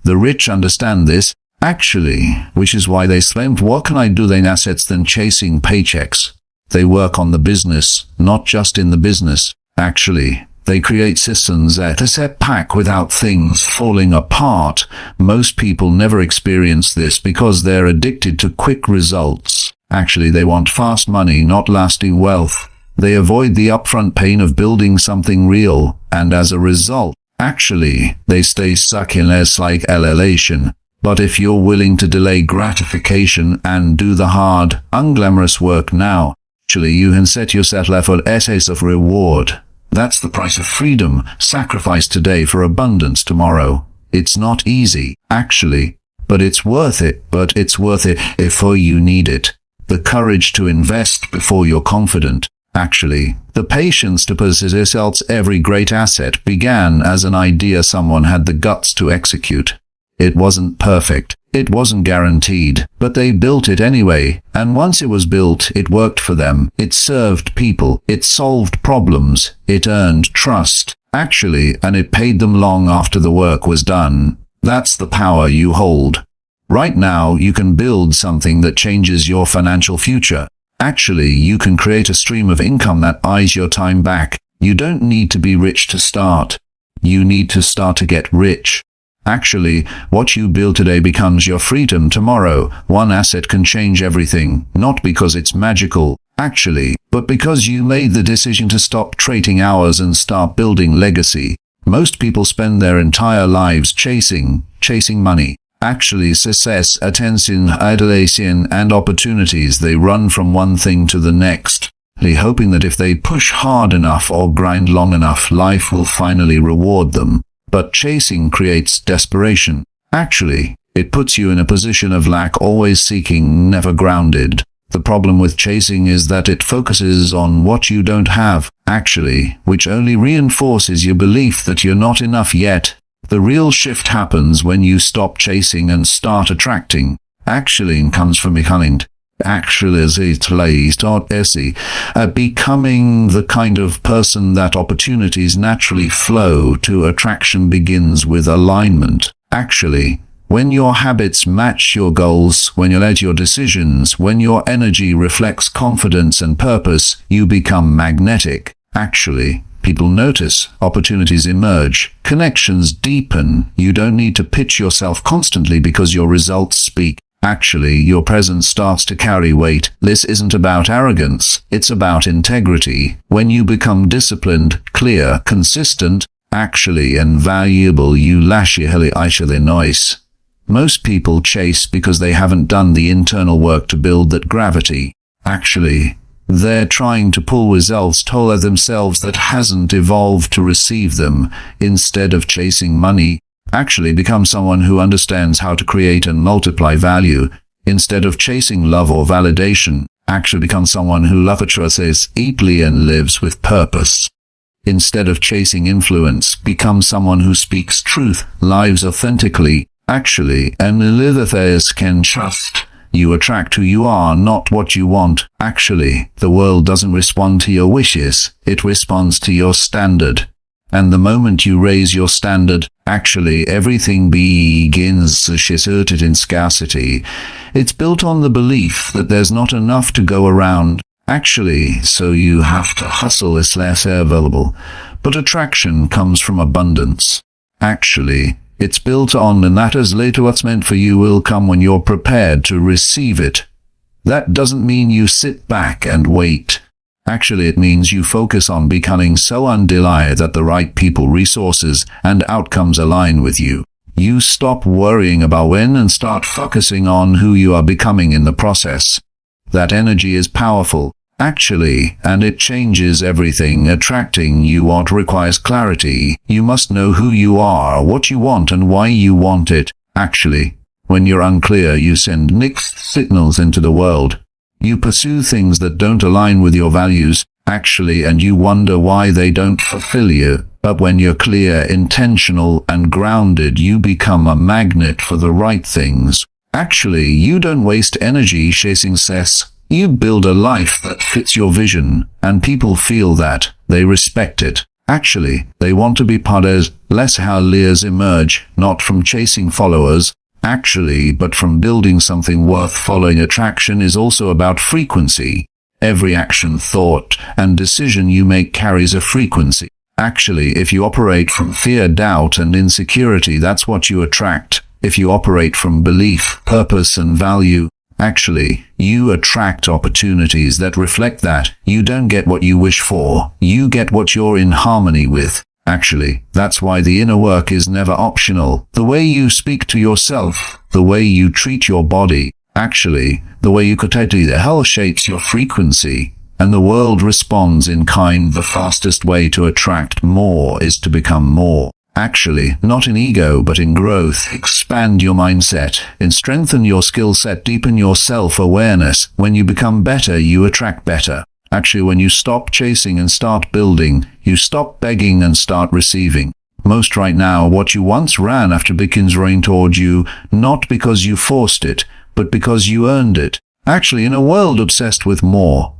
The rich understand this, actually, which is why they spend what can I do than assets than chasing paychecks. They work on the business, not just in the business. Actually, they create systems that are set back without things falling apart. Most people never experience this because they're addicted to quick results. Actually, they want fast money, not lasting wealth. They avoid the upfront pain of building something real, and as a result, actually, they stay stuck in less like elation. But if you're willing to delay gratification and do the hard, unglamorous work now, actually you can set yourself up for essays of reward. That's the price of freedom, sacrifice today for abundance tomorrow. It's not easy, actually, but it's worth it. But it's worth it if you need it. The courage to invest before you're confident. Actually, the patience to possess yourself's every great asset began as an idea someone had the guts to execute. It wasn't perfect, it wasn't guaranteed, but they built it anyway, and once it was built, it worked for them. It served people, it solved problems, it earned trust, actually, and it paid them long after the work was done. That's the power you hold. Right now, you can build something that changes your financial future. Actually, you can create a stream of income that buys your time back. You don't need to be rich to start. You need to start to get rich. Actually, what you build today becomes your freedom tomorrow. One asset can change everything, not because it's magical, actually, but because you made the decision to stop trading hours and start building legacy. Most people spend their entire lives chasing money. Actually, success, attention, adulation, and opportunities. They run from one thing to the next, hoping that if they push hard enough or grind long enough, life will finally reward them. But chasing creates desperation. Actually, it puts you in a position of lack, always seeking, never grounded. The problem with chasing is that it focuses on what you don't have, actually, which only reinforces your belief that you're not enough yet. The real shift happens when you stop chasing and start attracting. Actually comes from behind. Actually, becoming the kind of person that opportunities naturally flow to. Attraction begins with alignment. Actually, when your habits match your goals, when you let your decisions, when your energy reflects confidence and purpose, you become magnetic. Actually, people notice, opportunities emerge, connections deepen. You don't need to pitch yourself constantly because your results speak. Actually, your presence starts to carry weight. This isn't about arrogance, it's about integrity. When you become disciplined, clear, consistent, actually, and valuable, you lash the noise. Most people chase because they haven't done the internal work to build that gravity. Actually, they're trying to pull results told themselves that hasn't evolved to receive them. Instead of chasing money, actually become someone who understands how to create and multiply value. Instead of chasing love or validation, actually become someone who loves deeply and lives with purpose. Instead of chasing influence, become someone who speaks truth, lives authentically, actually, and lives can trust. You attract who you are, not what you want. Actually, the world doesn't respond to your wishes, it responds to your standard. And the moment you raise your standard, actually everything begins to shift in scarcity. It's built on the belief that there's not enough to go around. Actually, so you have to hustle is less available. But attraction comes from abundance. Actually, it's built on, and that is later what's meant for you will come when you're prepared to receive it. That doesn't mean you sit back and wait. Actually, it means you focus on becoming so undeniable that the right people, resources, and outcomes align with you. You stop worrying about when and start focusing on who you are becoming in the process. That energy is powerful, actually, and it changes everything. Attracting you what requires clarity. You must know who you are, what you want, and why you want it. Actually, when you're unclear, you send mixed signals into the world. You pursue things that don't align with your values, actually, and you wonder why they don't fulfill you. But when you're clear, intentional, and grounded, you become a magnet for the right things. Actually, you don't waste energy chasing success. You build a life that fits your vision, and people feel that. They respect it. Actually, they want to be part of. Less how leaders emerge, not from chasing followers, actually, but from building something worth following. Attraction is also about frequency. Every action, thought, and decision you make carries a frequency. Actually, if you operate from fear, doubt, and insecurity, that's what you attract. If you operate from belief, purpose, and value, Actually, you attract opportunities that reflect that. You don't get what you wish for. You get what you're in harmony with. Actually, that's why the inner work is never optional. The way you speak to yourself, the way you treat your body, actually, the way you contend the hell shapes your frequency. And the world responds in kind. The fastest way to attract more is to become more. Actually, not in ego, but in growth. Expand your mindset, and strengthen your skill set, deepen your self-awareness. When you become better, you attract better. Actually, when you stop chasing and start building, you stop begging and start receiving. Most right now, what you once ran after begins running toward you, not because you forced it, but because you earned it. Actually, in a world obsessed with more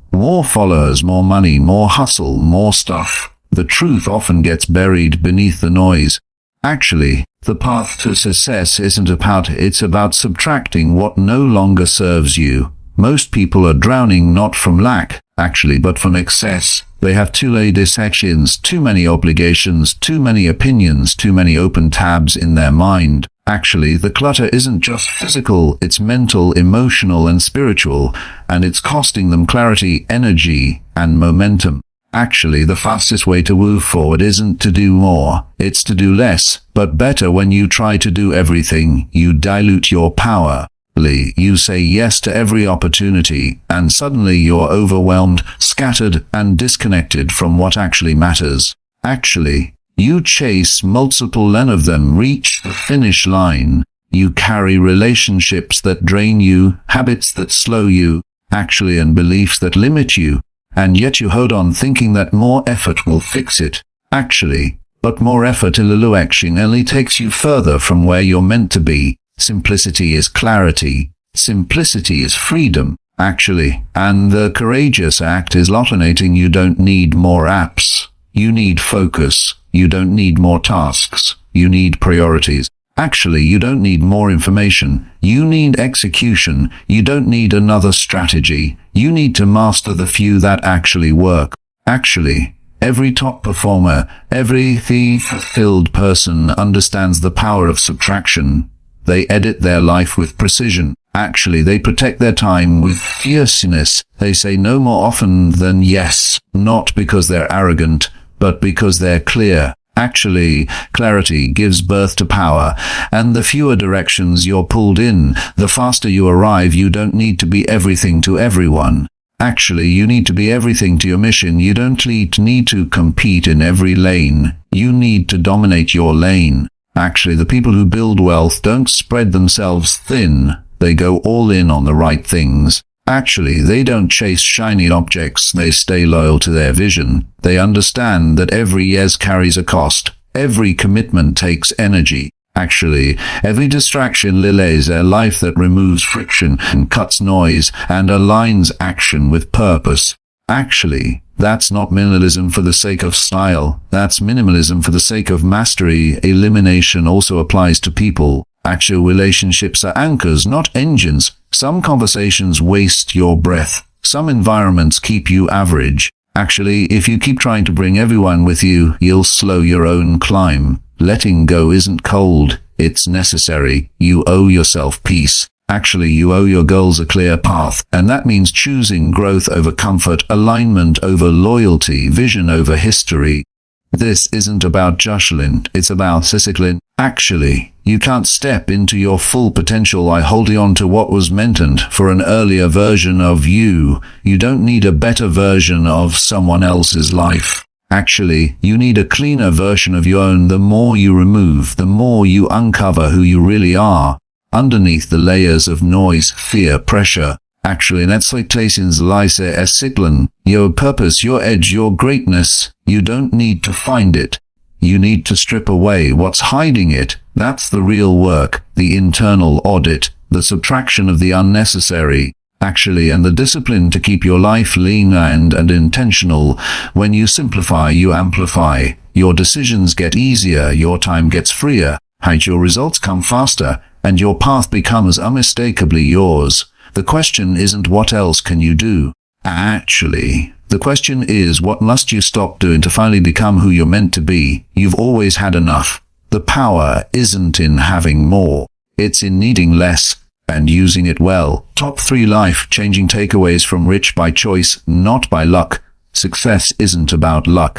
followers, more money, more hustle, more stuff, the truth often gets buried beneath the noise. Actually, the path to success isn't about it, it's about subtracting what no longer serves you. Most people are drowning not from lack, actually, but from excess. They have too many dissections, too many obligations, too many opinions, too many open tabs in their mind. Actually, the clutter isn't just physical, it's mental, emotional, and spiritual, and it's costing them clarity, energy, and momentum. Actually, the fastest way to move forward isn't to do more, it's to do less, but better. When you try to do everything, you dilute your power. You say yes to every opportunity, and suddenly you're overwhelmed, scattered, and disconnected from what actually matters. Actually, you chase multiple, none of them reach the finish line. You carry relationships that drain you, habits that slow you, actually, and beliefs that limit you, and yet you hold on thinking that more effort will fix it. Actually, but more effort only takes you further from where you're meant to be. Simplicity is clarity. Simplicity is freedom, actually. And the courageous act is automating. You don't need more apps. You need focus. You don't need more tasks. You need priorities. Actually, you don't need more information. You need execution. You don't need another strategy. You need to master the few that actually work. Actually, every top performer, every fulfilled person understands the power of subtraction. They edit their life with precision. Actually, they protect their time with fierceness. They say no more often than yes, not because they're arrogant, but because they're clear. Actually, clarity gives birth to power, and the fewer directions you're pulled in, the faster you arrive. You don't need to be everything to everyone. Actually, you need to be everything to your mission. You don't need to compete in every lane. You need to dominate your lane. Actually, the people who build wealth don't spread themselves thin. They go all in on the right things. Actually, they don't chase shiny objects. They stay loyal to their vision. They understand that every yes carries a cost. Every commitment takes energy. Actually, every distraction delays a life that removes friction and cuts noise and aligns action with purpose. Actually, that's not minimalism for the sake of style. That's minimalism for the sake of mastery. Elimination also applies to people. Actual relationships are anchors, not engines. Some conversations waste your breath. Some environments keep you average. Actually, if you keep trying to bring everyone with you, you'll slow your own climb. Letting go isn't cold. It's necessary. You owe yourself peace. Actually, you owe your goals a clear path, and that means choosing growth over comfort, alignment over loyalty, vision over history. This isn't about Jocelyn, it's about discipline. Actually, you can't step into your full potential by holding on to what was meant for an earlier version of you. You don't need a better version of someone else's life. Actually, you need a cleaner version of your own. The more you remove, the more you uncover who you really are. Underneath the layers of noise, fear, pressure. Actually, in expectations lies a discipline. Your purpose, your edge, your greatness. You don't need to find it. You need to strip away what's hiding it. That's the real work, the internal audit, the subtraction of the unnecessary. Actually, and the discipline to keep your life lean and intentional. When you simplify, you amplify. Your decisions get easier, your time gets freer, and your results come faster, and your path becomes unmistakably yours. The question isn't what else can you do. Actually, the question is what must you stop doing to finally become who you're meant to be. You've always had enough. The power isn't in having more. It's in needing less. and using it well. Top 3 life-changing takeaways from Rich by Choice, Not by Luck. Success isn't about luck.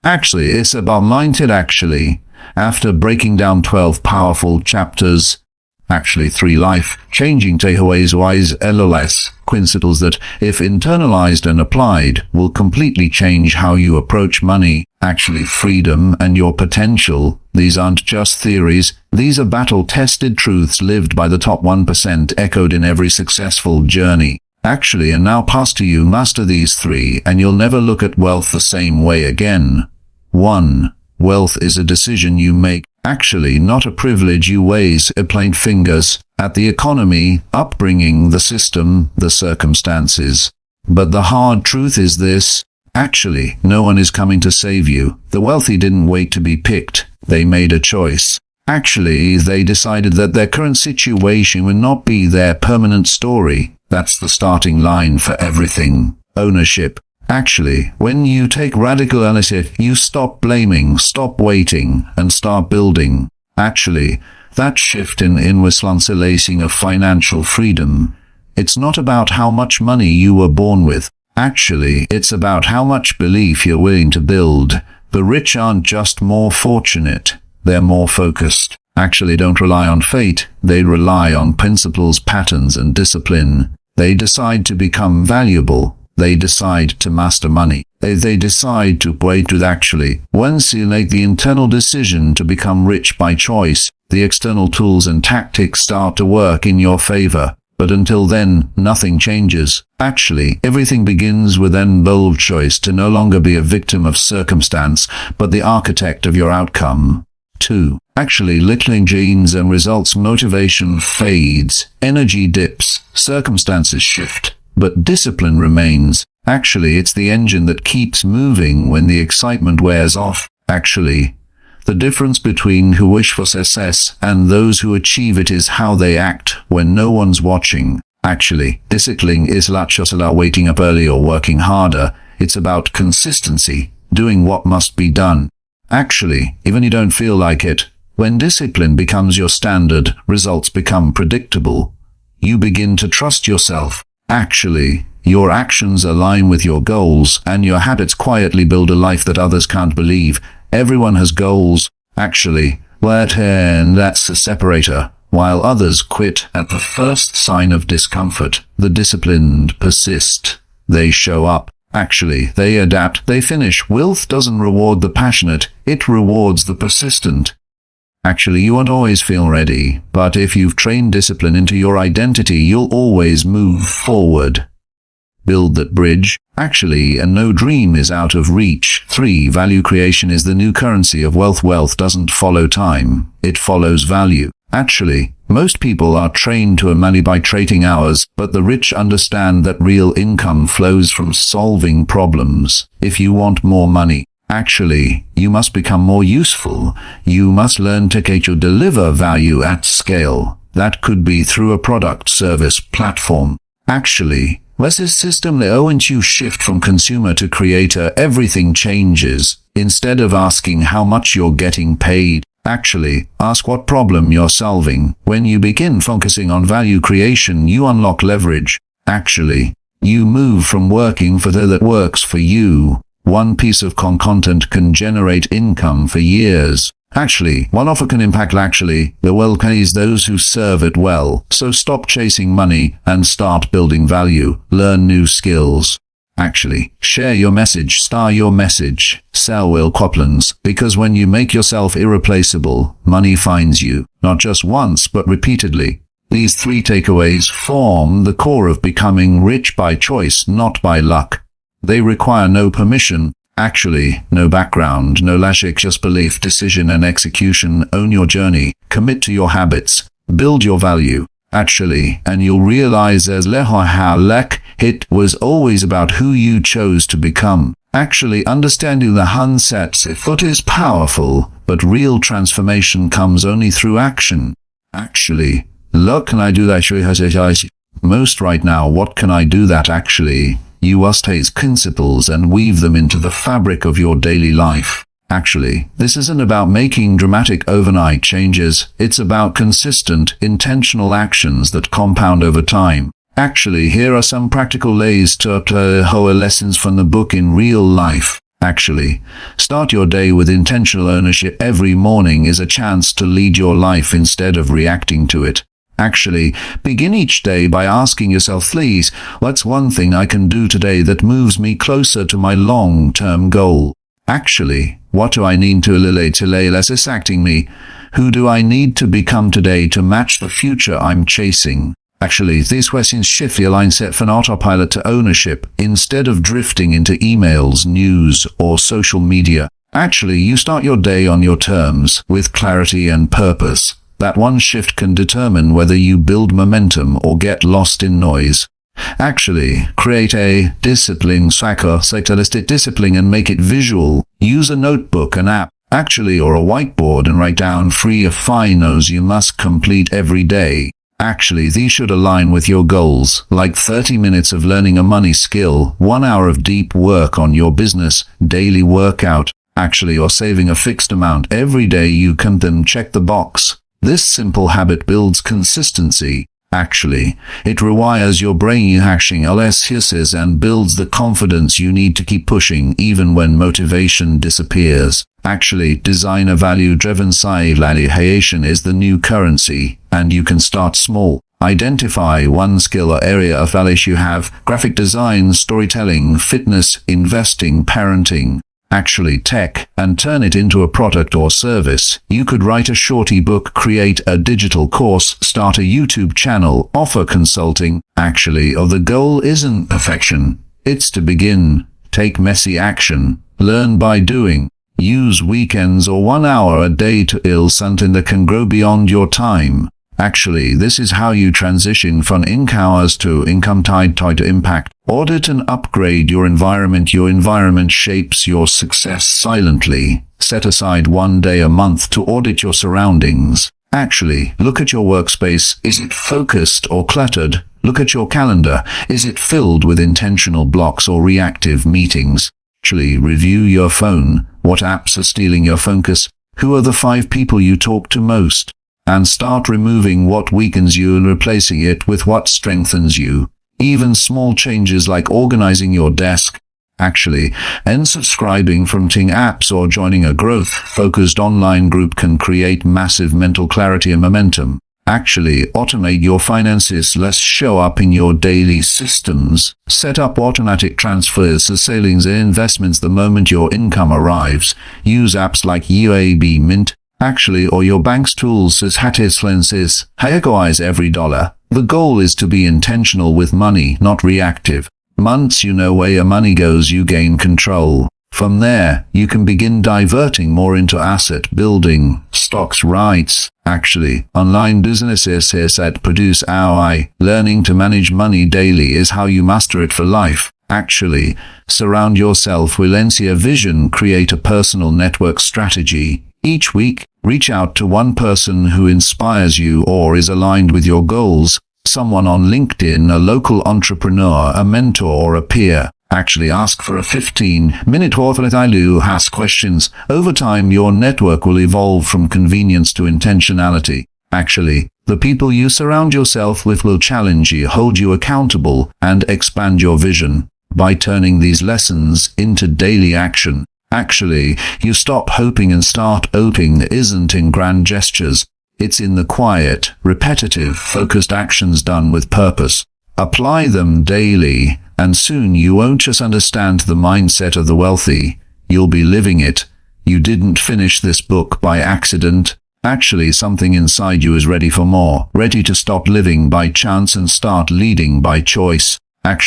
Actually, it's about mindset. After breaking down 12 powerful chapters, 3 life-changing takeaways, wise LLS, principles that, if internalized and applied, will completely change how you approach money, freedom, and your potential. These aren't just theories, these are battle-tested truths lived by the top 1%, echoed in every successful journey. And now pass to you. Master these 3, and you'll never look at wealth the same way again. 1. Wealth is a decision you make. Not a privilege you waste plain fingers at the economy, upbringing, the system, the circumstances. But the hard truth is this. No one is coming to save you. The wealthy didn't wait to be picked. They made a choice. They decided that their current situation would not be their permanent story. That's the starting line for everything. Ownership. When you take radical ownership, you stop blaming, stop waiting, and start building. That shift in responsibility of financial freedom. It's not about how much money you were born with. It's about how much belief you're willing to build. The rich aren't just more fortunate, they're more focused. Don't rely on fate, they rely on principles, patterns, and discipline. They decide to become valuable. They decide to master money. They decide to wait with. Once you make the internal decision to become rich by choice, the external tools and tactics start to work in your favor. But until then, nothing changes. Everything begins with an bold choice to no longer be a victim of circumstance, but the architect of your outcome. 2. Littling genes and results. Motivation fades, energy dips, circumstances shift, but discipline remains. It's the engine that keeps moving when the excitement wears off. The difference between who wish for success and those who achieve it is how they act when no one's watching. Discipline is not just about waiting up early or working harder. It's about consistency, doing what must be done. Even you don't feel like it. When discipline becomes your standard, results become predictable. You begin to trust yourself. Your actions align with your goals, and your habits quietly build a life that others can't believe. Everyone has goals. That's the separator. While others quit at the first sign of discomfort, the disciplined persist. They show up. They adapt. They finish. Wealth doesn't reward the passionate, it rewards the persistent. You won't always feel ready, but if you've trained discipline into your identity, you'll always move forward. Build that bridge. And no dream is out of reach. 3. Value creation is the new currency of wealth. Wealth doesn't follow time, it follows value. Most people are trained to earn money by trading hours, but the rich understand that real income flows from solving problems. If you want more money, you must become more useful. You must learn to deliver value at scale. That could be through a product, service, platform. With this system, once you shift from consumer to creator, everything changes. Instead of asking how much you're getting paid, ask what problem you're solving. When you begin focusing on value creation, you unlock leverage. You move from working for that works for you. One piece of content can generate income for years. One offer can impact. The world pays those who serve it well. So stop chasing money and start building value. Learn new skills. Share your message, star your message, sell Will Copeland's, because when you make yourself irreplaceable, money finds you, not just once but repeatedly. These 3 takeaways form the core of becoming rich by choice, not by luck. They require no permission, no background, no logic, just belief, decision, and execution. Own your journey, commit to your habits, build your value. And you'll realize it was always about who you chose to become. Understanding the concepts it is powerful, but real transformation comes only through action. Look, can I do that? Most right now, what can I do that? You must take principles and weave them into the fabric of your daily life. Actually, this isn't about making dramatic overnight changes. It's about consistent, intentional actions that compound over time. Actually, here are some practical ways to apply lessons from the book in real life. Actually, start your day with intentional ownership. Every morning is a chance to lead your life instead of reacting to it. Actually, begin each day by asking yourself, please, what's one thing I can do today that moves me closer to my long-term goal? Actually, what do I need to less acting me? Who do I need to become today to match the future I'm chasing? Actually, these questions shift your mindset from autopilot to ownership instead of drifting into emails, news, or social media. Actually, you start your day on your terms, with clarity and purpose. That one shift can determine whether you build momentum or get lost in noise. Actually, create a psychoanalytic discipline and make it visual. Use a notebook, an app, or a whiteboard and write down 3 or 5 no's you must complete every day. Actually, these should align with your goals, like 30 minutes of learning a money skill, 1 hour of deep work on your business, daily workout, or saving a fixed amount every day. You can then check the box. This simple habit builds consistency. Actually, it rewires your brain and builds the confidence you need to keep pushing even when motivation disappears. Actually, design a value-driven valuation is the new currency, and you can start small. Identify one skill or area of value you have: graphic design, storytelling, fitness, investing, parenting. Tech, and turn it into a product or service. You could write a short ebook, create a digital course, start a YouTube channel, offer consulting. The goal isn't perfection. It's to begin. Take messy action. Learn by doing. Use weekends or 1 hour a day to build something that can grow beyond your time. This is how you transition from hours to income tied to impact. Audit and upgrade your environment. Your environment shapes your success silently. Set aside 1 day a month to audit your surroundings. Look at your workspace. Is it focused or cluttered? Look at your calendar. Is it filled with intentional blocks or reactive meetings? Review your phone. What apps are stealing your focus? Who are the 5 people you talk to most? And start removing what weakens you and replacing it with what strengthens you. Even small changes like organizing your desk, and subscribing from apps or joining a growth-focused online group can create massive mental clarity and momentum. Automate your finances. Let's show up in your daily systems. Set up automatic transfers to savings and investments the moment your income arrives. Use apps like UAB Mint, or your bank's tools as lenses. Categorize every dollar. The goal is to be intentional with money, not reactive. Once you know where your money goes, you gain control. From there, you can begin diverting more into asset building, stocks, rights. Online businesses that produce ROI. Learning to manage money daily is how you master it for life. Surround yourself with a vision. Create a personal network strategy. Each week, reach out to one person who inspires you or is aligned with your goals. Someone on LinkedIn, a local entrepreneur, a mentor, or a peer. Ask for a 15-minute ask questions. Over time, your network will evolve from convenience to intentionality. The people you surround yourself with will challenge you, hold you accountable, and expand your vision. By turning these lessons into daily action, you stop hoping and start oping. Isn't in grand gestures. It's in the quiet, repetitive, focused actions done with purpose. Apply them daily, and soon you won't just understand the mindset of the wealthy, you'll be living it. You didn't finish this book by accident. Something inside you is ready for more, ready to stop living by chance and start leading by choice.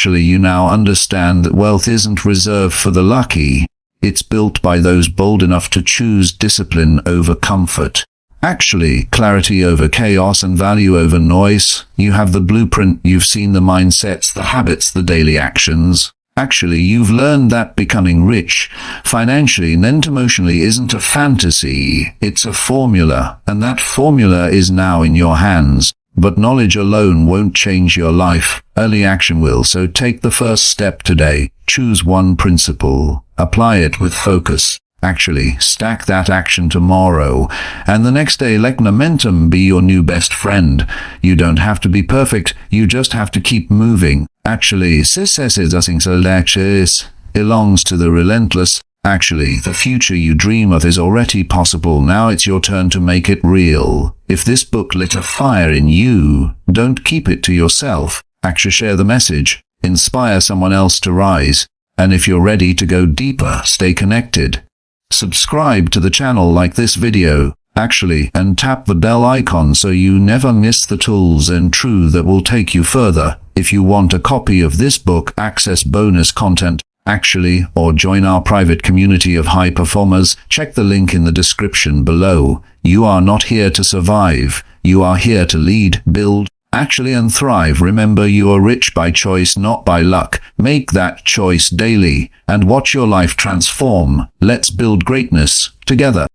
You now understand that wealth isn't reserved for the lucky. It's built by those bold enough to choose discipline over comfort. Clarity over chaos and value over noise. You have the blueprint, you've seen the mindsets, the habits, the daily actions. You've learned that becoming rich, financially and emotionally, isn't a fantasy, it's a formula, and that formula is now in your hands. But knowledge alone won't change your life, early action will, so take the first step today. Choose one principle, apply it with focus, Actually, stack that action tomorrow, and the next day let momentum be your new best friend. You don't have to be perfect, you just have to keep moving. Actually, success belongs to the relentless. Actually, the future you dream of is already possible. Now it's your turn to make it real. If this book lit a fire in you, don't keep it to yourself. Actually, share the message. Inspire someone else to rise. And if you're ready to go deeper, stay connected. Subscribe to the channel, like this video, and tap the bell icon so you never miss the tools and truth that will take you further. If you want a copy of this book, access bonus content, or join our private community of high performers, check the link in the description below. You are not here to survive. You are here to lead, build, and thrive. Remember, you are rich by choice, not by luck. Make that choice daily and watch your life transform. Let's build greatness together.